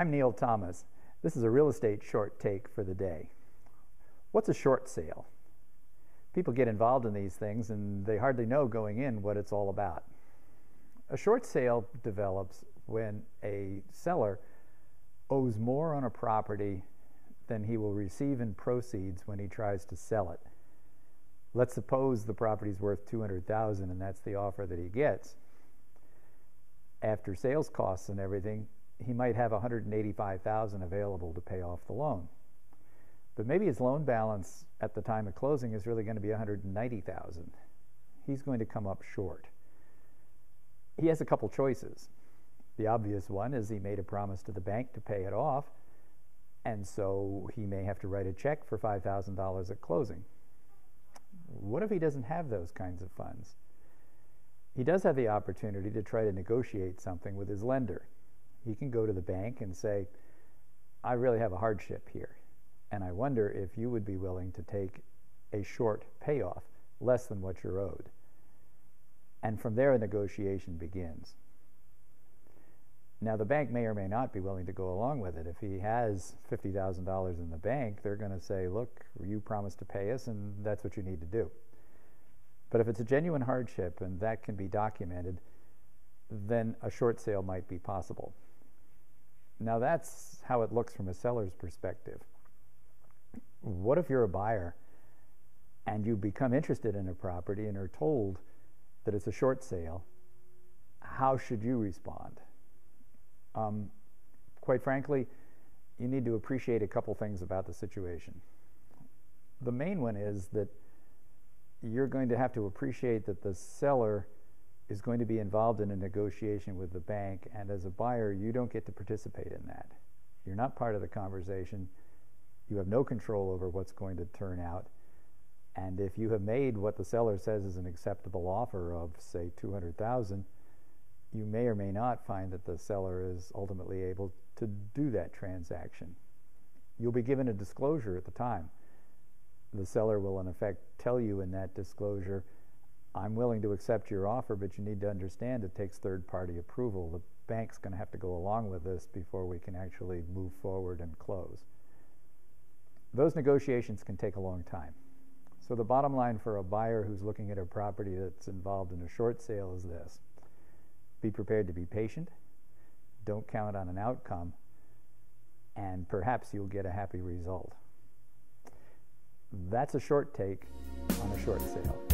I'm Neil Thomas. This is a real estate short take for the day. What's a short sale? People get involved in these things and they hardly know going in what it's all about. A short sale develops when a seller owes more on a property than he will receive in proceeds when he tries to sell it. Let's suppose the property's worth $200,000 and that's the offer that he gets. After sales costs and everything, he might have $185,000 available to pay off the loan. But maybe his loan balance at the time of closing is really going to be $190,000. He's going to come up short. He has a couple choices. The obvious one is he made a promise to the bank to pay it off, and so he may have to write a check for $5,000 at closing. What if he doesn't have those kinds of funds? He does have the opportunity to try to negotiate something with his lender. He can go to the bank and say, I really have a hardship here, and I wonder if you would be willing to take a short payoff, less than what you're owed. And from there, a negotiation begins. Now, the bank may or may not be willing to go along with it. If he has $50,000 in the bank, they're going to say, look, you promised to pay us, and that's what you need to do. But if it's a genuine hardship and that can be documented, then a short sale might be possible. Now, that's how it looks from a seller's perspective. What if you're a buyer and you become interested in a property and are told that it's a short sale? How should you respond? Quite frankly, you need to appreciate a couple things about the situation. The main one is that you're going to have to appreciate that the seller is going to be involved in a negotiation with the bank, and as a buyer, you don't get to participate in that. You're not part of the conversation. You have no control over what's going to turn out. And if you have made what the seller says is an acceptable offer of, say, $200,000, you may or may not find that the seller is ultimately able to do that transaction. You'll be given a disclosure at the time. The seller will, in effect, tell you in that disclosure, I'm willing to accept your offer, but you need to understand it takes third-party approval. The bank's going to have to go along with this before we can actually move forward and close. Those negotiations can take a long time. So the bottom line for a buyer who's looking at a property that's involved in a short sale is this: be prepared to be patient, don't count on an outcome, and perhaps you'll get a happy result. That's a short take on a short sale.